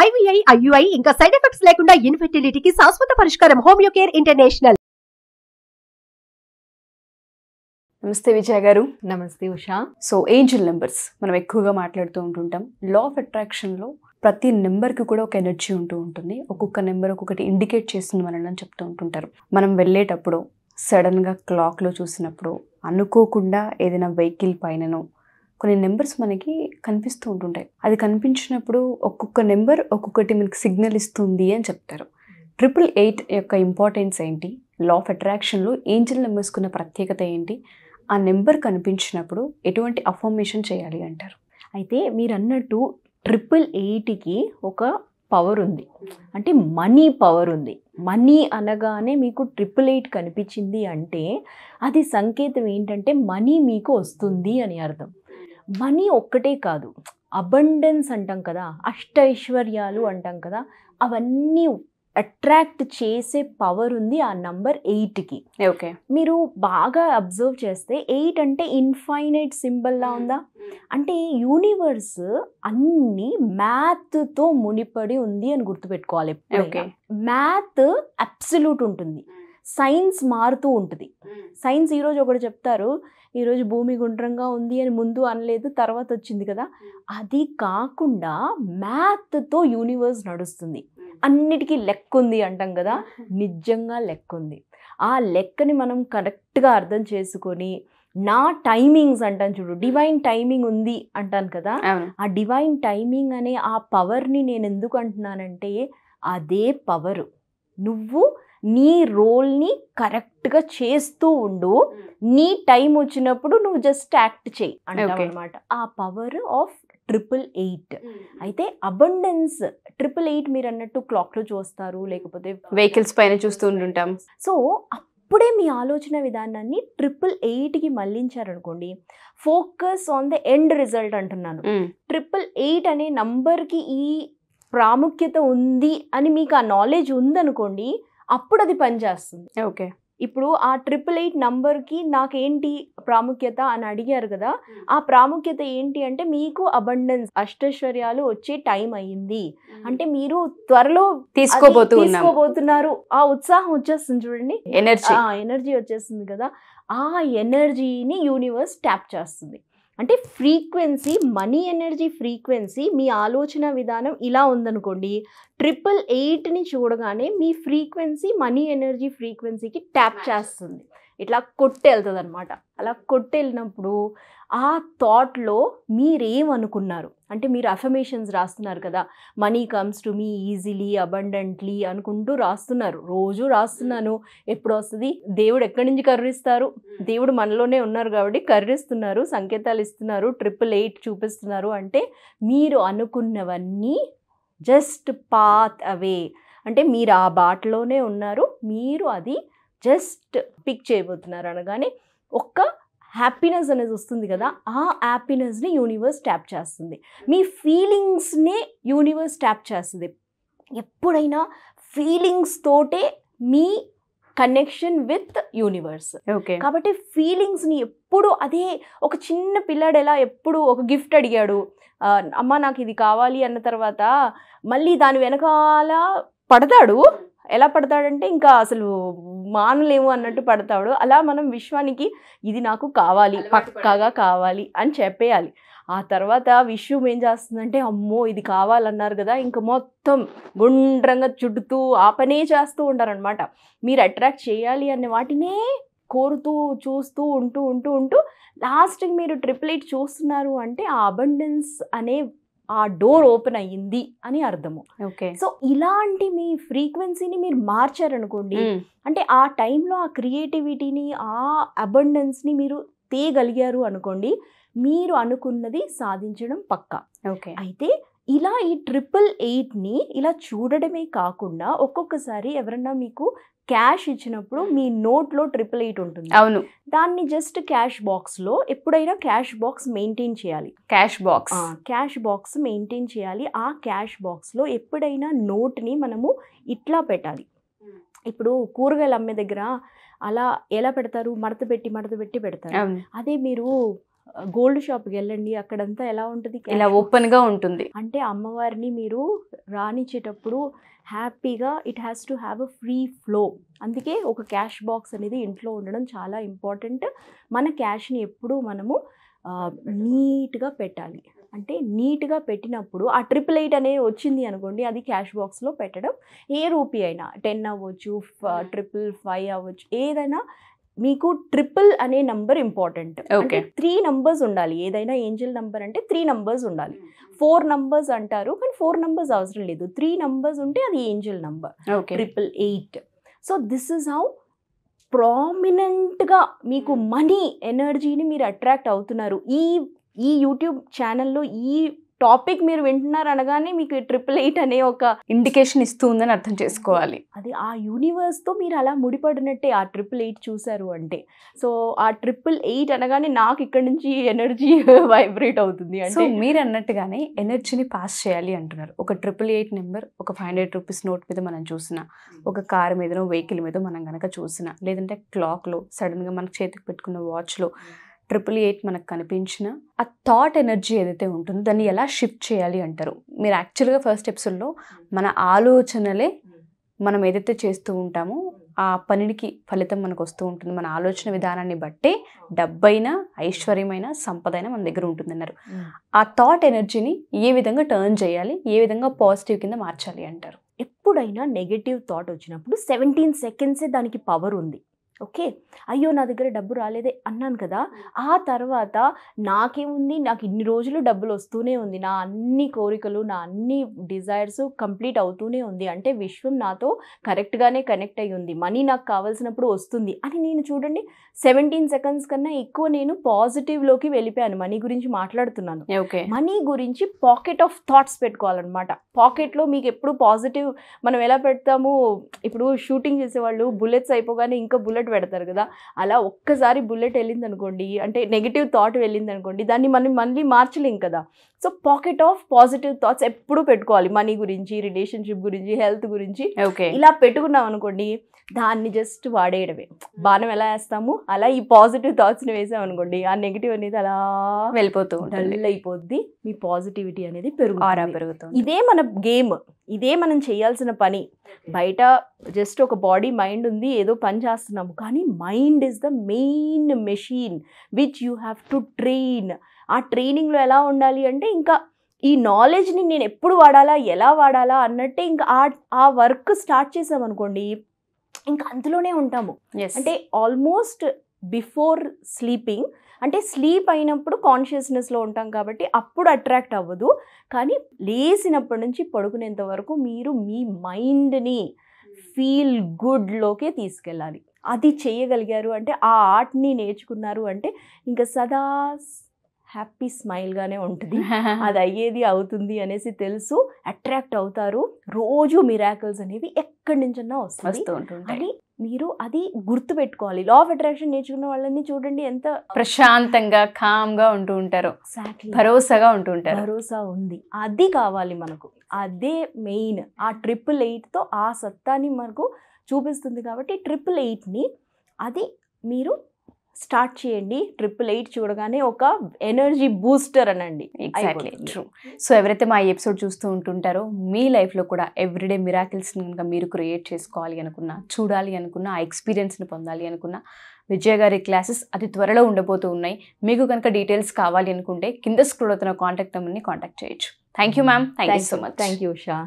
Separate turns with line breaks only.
IVI, IUI ఇంకా side effects లేకుండా ఇన్ఫెర్టిలిటీకి శాశ్వత పరిష్కారం హోమియోకేర్ ఇంటర్నేషనల్.
నమస్తే విజయ్ గారు.
నమస్తే ఉషా.
సో ఏంజల్ నెంబర్స్ మనం ఎక్కువగా మాట్లాడుతూ ఉంటుంటాం. లా ఆఫ్ అట్రాక్షన్లో ప్రతి నెంబర్కి కూడా ఒక ఎనర్జీ ఉంటూ ఉంటుంది. ఒక్కొక్క నెంబర్ ఒక్కొక్కటి ఇండికేట్ చేస్తుంది మనల్ని అని చెప్తూ ఉంటుంటారు. మనం వెళ్ళేటప్పుడు సడన్గా క్లాక్లో చూసినప్పుడు అనుకోకుండా ఏదైనా వెహికల్ పైననో కొన్ని నెంబర్స్ మనకి కనిపిస్తూ ఉంటుంటాయి. అది కనిపించినప్పుడు ఒక్కొక్క నెంబర్ ఒక్కొక్కటి మనకి సిగ్నల్ ఇస్తుంది అని చెప్తారు. 888 యొక్క ఇంపార్టెన్స్ ఏంటి? లా ఆఫ్ అట్రాక్షన్లో ఏంజల్ నెంబర్స్కున్న ప్రత్యేకత ఏంటి? ఆ నెంబర్ కనిపించినప్పుడు ఎటువంటి అఫర్మేషన్ చేయాలి అంటారు?
అయితే మీరు అన్నట్టు 888కి ఒక పవర్ ఉంది, అంటే మనీ పవర్ ఉంది. మనీ అనగానే మీకు 888 కనిపించింది అంటే అది సంకేతం ఏంటంటే మనీ మీకు వస్తుంది అని అర్థం. మనీ ఒక్కటే కాదు, అబండెన్స్ అంటాం కదా, అష్టైశ్వర్యాలు అంటాం కదా, అవన్నీ అట్రాక్ట్ చేసే పవర్ ఉంది ఆ నంబర్ 8కి.
ఓకే,
మీరు బాగా అబ్జర్వ్ చేస్తే 8 అంటే ఇన్ఫైనైట్ సింబల్లా ఉందా, అంటే యూనివర్స్ అన్ని మ్యాథ్తో ముడిపడి ఉంది అని గుర్తుపెట్టుకోవాలి.
ఓకే,
మ్యాథ్ అబ్సల్యూట్ ఉంటుంది, సైన్స్ మారుతూ ఉంటుంది. సైన్స్ ఈరోజు ఒకటి చెప్తారు, ఈరోజు భూమి గుండ్రంగా ఉంది అని ముందు అనలేదు, తర్వాత వచ్చింది కదా. అది కాకుండా మ్యాథ్తో యూనివర్స్ నడుస్తుంది. అన్నిటికీ లెక్క ఉంది అంటాం కదా, నిజంగా లెక్క ఉంది. ఆ లెక్కని మనం కరెక్ట్గా అర్థం చేసుకొని నా టైమింగ్స్ అంటాను చూడు, డివైన్ టైమింగ్ ఉంది అంటాను కదా, ఆ డివైన్ టైమింగ్ అనే ఆ పవర్ని నేను ఎందుకు అంటున్నానంటే అదే పవర్. నువ్వు నీ రోల్ని కరెక్ట్గా చేస్తూ ఉండు, నీ టైం వచ్చినప్పుడు నువ్వు జస్ట్ యాక్ట్ చేయి అంటావు అనమాట. ఆ పవర్ ఆఫ్ 888. అయితే అబండెన్స్ 888 మీరు అన్నట్టు క్లాక్లో చూస్తారు, లేకపోతే
వెహికల్స్ పైన చూస్తూ ఉంటుంటాం.
సో అప్పుడే మీ ఆలోచన విధానాన్ని 888కి మళ్ళించారనుకోండి, focus on the end result అంటున్నాను. 888 అనే నంబర్కి ఈ ప్రాముఖ్యత ఉంది అని మీకు ఆ నాలెడ్జ్ ఉందనుకోండి, అప్పుడు అది పనిచేస్తుంది.
ఓకే,
ఇప్పుడు ఆ 888 నంబర్కి నాకేంటి ప్రాముఖ్యత అని అడిగారు కదా, ఆ ప్రాముఖ్యత ఏంటి అంటే మీకు అబండెన్స్, అష్టైశ్వర్యాలు వచ్చే టైం అయ్యింది అంటే మీరు త్వరలో తీసుకోబోతున్నారు. ఆ ఉత్సాహం వచ్చేస్తుంది చూడండి, ఎనర్జీ వచ్చేస్తుంది కదా. ఆ ఎనర్జీని యూనివర్స్ ట్యాప్ చేస్తుంది. అంటే ఫ్రీక్వెన్సీ, మనీ ఎనర్జీ ఫ్రీక్వెన్సీ, మీ ఆలోచన విధానం ఇలా ఉందనుకోండి, 888ని చూడగానే మీ ఫ్రీక్వెన్సీ మనీ ఎనర్జీ ఫ్రీక్వెన్సీకి ట్యాప్ చేస్తుంది, ఇట్లా కొట్టెళ్తుంది అనమాట. అలా కొట్టెళ్ళినప్పుడు ఆ థాట్లో మీరేమనుకున్నారు అంటే, మీరు అఫర్మేషన్స్ రాస్తున్నారు కదా, money comes to me easily abundantly అనుకుంటూ రాస్తున్నారు, రోజు రాస్తున్నాను, ఎప్పుడు వస్తుంది, దేవుడు ఎక్కడి నుంచి కర్రిస్తారు, దేవుడు మనలోనే ఉన్నారు కాబట్టి కర్రిస్తున్నారు, సంకేతాలు ఇస్తున్నారు, 888 చూపిస్తున్నారు. అంటే మీరు అనుకున్నవన్నీ జస్ట్ పాత్ అవే, అంటే మీరు ఆ బాటలోనే ఉన్నారు, మీరు అది జస్ట్ పిక్ చేయబోతున్నారు అనగానే ఒక్క హ్యాపీనెస్ అనేది వస్తుంది కదా, ఆ హ్యాపీనెస్ని యూనివర్స్ ట్యాప్ చేస్తుంది. మీ ఫీలింగ్స్ని యూనివర్స్ ట్యాప్ చేస్తుంది. ఎప్పుడైనా ఫీలింగ్స్ తోటే మీ కనెక్షన్ విత్ యూనివర్స్.
ఓకే,
కాబట్టి ఫీలింగ్స్ని ఎప్పుడు అదే, ఒక చిన్న పిల్లాడు ఎలా ఎప్పుడు ఒక గిఫ్ట్ అడిగాడు, అమ్మ నాకు ఇది కావాలి అన్న తర్వాత మళ్ళీ దాని వెనకాల పడతాడు. ఎలా పడతాడంటే ఇంకా అసలు మానలేము అన్నట్టు పడతాడు. అలా మనం విశ్వానికి ఇది నాకు కావాలి, పక్కాగా కావాలి అని చెప్పేయాలి. ఆ తర్వాత విశ్వం ఏం చేస్తుందంటే, అమ్మో ఇది కావాలన్నారు కదా, ఇంకా మొత్తం గుండ్రంగా చుడుతూ ఆ పనే చేస్తూ ఉంటారనమాట. మీరు అట్రాక్ట్ చేయాలి అనే వాటినే కోరుతూ చూస్తూ ఉంటూ లాస్ట్కి మీరు 888 చూస్తున్నారు అంటే ఆ అబండెన్స్ అనే ఆ డోర్ ఓపెన్ అయ్యింది అని అర్థము.
ఓకే,
సో ఇలాంటి మీ ఫ్రీక్వెన్సీని మీరు మార్చారనుకోండి, అంటే ఆ టైంలో ఆ క్రియేటివిటీని, ఆ అబండెన్స్ని మీరు తేగలిగారు అనుకోండి, మీరు అనుకున్నది సాధించడం పక్కా.
ఓకే,
అయితే ఇలా ఈ 888ని ఇలా చూడడమే కాకుండా ఒక్కొక్కసారి ఎవరన్నా మీకు క్యాష్ ఇచ్చినప్పుడు మీ నోట్లో 888 ఉంటుంది.
అవును,
దాన్ని జస్ట్ క్యాష్ బాక్స్లో ఎప్పుడైనా క్యాష్ బాక్స్ మెయింటైన్ చేయాలి.
క్యాష్
బాక్స్ మెయింటైన్ చేయాలి. ఆ క్యాష్ బాక్స్లో ఎప్పుడైనా నోట్ని మనము ఇట్లా పెట్టాలి. ఇప్పుడు కూరగాయలు అమ్మే దగ్గర అలా ఎలా పెడతారు, మడత పెట్టి పెడతారు. అదే మీరు గోల్డ్ షాప్కి వెళ్ళండి, అక్కడంతా ఎలా ఉంటుంది,
ఇలా ఓపెన్గా ఉంటుంది.
అంటే అమ్మవారిని మీరు రానిచ్చేటప్పుడు హ్యాపీగా it has to have a free flow. అందుకే ఒక క్యాష్ బాక్స్ అనేది ఇంట్లో ఉండడం చాలా ఇంపార్టెంట్. మన క్యాష్ని ఎప్పుడూ మనము నీట్గా పెట్టాలి. అంటే నీట్గా పెట్టినప్పుడు ఆ 888 అనేది వచ్చింది అనుకోండి, అది క్యాష్ బాక్స్లో పెట్టడం. ఏ రూపీ అయినా 10 అవ్వచ్చు, 555 అవ్వచ్చు, ఏదైనా మీకు 3 అనే నంబర్ ఇంపార్టెంట్. అంటే 3 నంబర్స్ ఉండాలి. ఏదైనా ఏంజల్ నంబర్ అంటే 3 నంబర్స్ ఉండాలి. 4 నంబర్స్ అంటారు, కానీ 4 నంబర్స్ అవసరం లేదు. 3 నంబర్స్ ఉంటే అది angel number 888. So this is how ప్రామినెంట్గా మీకు మనీ ఎనర్జీని మీరు అట్రాక్ట్ అవుతున్నారు. ఈ యూట్యూబ్ ఛానల్లో ఈ టాపిక్ మీరు వింటున్నారు అనగానే మీకు 888 అనే ఒక
ఇండికేషన్ ఇస్తుందని అర్థం చేసుకోవాలి.
అది ఆ యూనివర్స్తో మీరు అలా ముడిపడినట్టే ఆ 888 చూసారు అంటే. సో ఆ 888 అనగానే నాకు ఇక్కడ నుంచి ఎనర్జీ వైబ్రేట్ అవుతుంది.
అంటే మీరు అన్నట్టుగానే ఎనర్జీని పాస్ చేయాలి అంటున్నారు. ఒక 888 నెంబర్ ఒక 500 రూపీస్ నోట్ మీద మనం చూసినా, ఒక కార్ మీదనో వెహికల్ మీద మనం కనుక చూసినా, లేదంటే క్లాక్లో సడన్గా మనకు చేతికి పెట్టుకున్న వాచ్లో 888 మనకు కనిపించిన ఆ థాట్ ఎనర్జీ ఏదైతే ఉంటుందో దాన్ని ఎలా షిఫ్ట్ చేయాలి అంటారు. మీరు యాక్చువల్గా ఫస్ట్ ఎపిసోడ్లో మన ఆలోచనలే మనం ఏదైతే చేస్తూ ఉంటామో ఆ పనికి ఫలితం మనకు వస్తూ ఉంటుంది. మన ఆలోచన విధానాన్ని బట్టే డబ్బైనా, ఐశ్వర్యమైన, సంపదైనా మన దగ్గర ఉంటుందన్నారు. ఆ థాట్ ఎనర్జీని ఏ విధంగా టర్న్ చేయాలి, ఏ విధంగా పాజిటివ్ కింద మార్చాలి అంటారు.
ఎప్పుడైనా నెగటివ్ థాట్ వచ్చినప్పుడు 17 సెకండ్సే దానికి పవర్ ఉంది. ఓకే, అయ్యో నా దగ్గర డబ్బు రాలేదే అన్నాను కదా, ఆ తర్వాత నాకేముంది, నాకు ఇన్ని రోజులు డబ్బులు వస్తూనే ఉంది, నా అన్ని కోరికలు, నా అన్ని డిజైర్స్ కంప్లీట్ అవుతూనే ఉంది, అంటే విశ్వం నాతో కరెక్ట్గానే కనెక్ట్ అయ్యి ఉంది, మనీ నాకు కావాల్సినప్పుడు వస్తుంది అని నేను చూడండి 17 సెకండ్స్ కన్నా ఎక్కువ నేను పాజిటివ్లోకి వెళ్ళిపోయాను. మనీ గురించి మాట్లాడుతున్నాను. మనీ గురించి పాకెట్ ఆఫ్ థాట్స్ పెట్టుకోవాలన్నమాట. పాకెట్లో మీకు ఎప్పుడు పాజిటివ్ మనం ఎలా పెడతాము, ఇప్పుడు షూటింగ్ చేసేవాళ్ళు బుల్లెట్స్ అయిపోగానే ఇంకా బుల్లెట్ పెడతారు కదా, అలా ఒక్కసారి బుల్లెట్ వెళ్ళింది అనుకోండి, అంటే నెగిటివ్ థాట్ వెళ్ళింది అనుకోండి, దాన్ని మనం మళ్ళీ మార్చలేం కదా. So pocket of positive thoughts ఎప్పుడు పెట్టుకోవాలి. మనీ గురించి, రిలేషన్షిప్ గురించి, హెల్త్ గురించి ఇలా పెట్టుకున్నాం అనుకోండి, దాన్ని జస్ట్ వాడేయడమే. బాణం ఎలా వేస్తాము అలా ఈ పాజిటివ్ థాట్స్ని వేసాం అనుకోండి, ఆ నెగిటివ్ అనేది అలా
వెళ్ళిపోతూ
డల్ అయిపోద్ది. మీ పాజిటివిటీ అనేది పెరుగుతుంది. ఇదే మన గేమ్, ఇదే మనం చేయాల్సిన పని. బయట జస్ట్ ఒక బాడీ మైండ్ ఉంది, ఏదో పని చేస్తున్నాము, కానీ mind is the main machine which you have to train. ఆ ట్రైనింగ్లో ఎలా ఉండాలి అంటే, ఇంకా ఈ నాలెడ్జ్ని నేను ఎప్పుడు వాడాలా, ఎలా వాడాలా అన్నట్టే ఇంకా ఆ వర్క్ స్టార్ట్ చేసామనుకోండి, ఇంకా అందులోనే ఉంటాము. అంటే ఆల్మోస్ట్ బిఫోర్ స్లీపింగ్, అంటే స్లీప్ అయినప్పుడు కాన్షియస్నెస్లో ఉంటాం కాబట్టి అప్పుడు అట్రాక్ట్ అవ్వదు, కానీ లేచినప్పటి నుంచి పడుకునేంత వరకు మీరు మీ మైండ్ని ఫీల్ గుడ్లోకే తీసుకెళ్ళాలి. అది చేయగలిగారు అంటే, ఆ ఆర్ట్ని నేర్చుకున్నారు అంటే ఇంకా సదా హ్యాపీ స్మైల్గానే ఉంటుంది. అది అయ్యేది అవుతుంది అనేసి తెలుసు, అట్రాక్ట్ అవుతారు. రోజు మిరాకిల్స్ అనేవి ఎక్కడి నుంచన్నా వస్తూ ఉంటుంది. మీరు అది గుర్తుపెట్టుకోవాలి. లా ఆఫ్ అట్రాక్షన్ నేర్చుకున్న వాళ్ళని చూడండి, ఎంత
ప్రశాంతంగా కామ్గా ఉంటూ ఉంటారు, భరోసాగా ఉంటూ ఉంటారు.
భరోసా ఉంది, అది కావాలి మనకు. అదే మెయిన్. ఆ 888తో ఆ సత్తాని మనకు చూపిస్తుంది. కాబట్టి 888ని అది మీరు స్టార్ట్ చేయండి. 888 చూడగానే ఒక ఎనర్జీ బూస్టర్ అనండి.
Exactly true. సో ఎవరైతే మా ఎపిసోడ్ చూస్తూ ఉంటుంటారో, మీ లైఫ్లో కూడా ఎవ్రీడే మిరాకిల్స్ని కనుక మీరు క్రియేట్ చేసుకోవాలి అనుకున్నా, చూడాలి అనుకున్నా, ఆ ఎక్స్పీరియన్స్ని పొందాలి అనుకున్నా, విజయ గారి క్లాసెస్ అతి త్వరలో ఉండబోతూ ఉన్నాయి. మీకు కనుక డీటెయిల్స్ కావాలి అనుకుంటే కింద స్క్రోల్ అవుతున్న కాంటాక్ట్ నెంబర్ని కాంటాక్ట్ చేయొచ్చు. Thank you ma'am. Thank you so much.
Thank you Usha.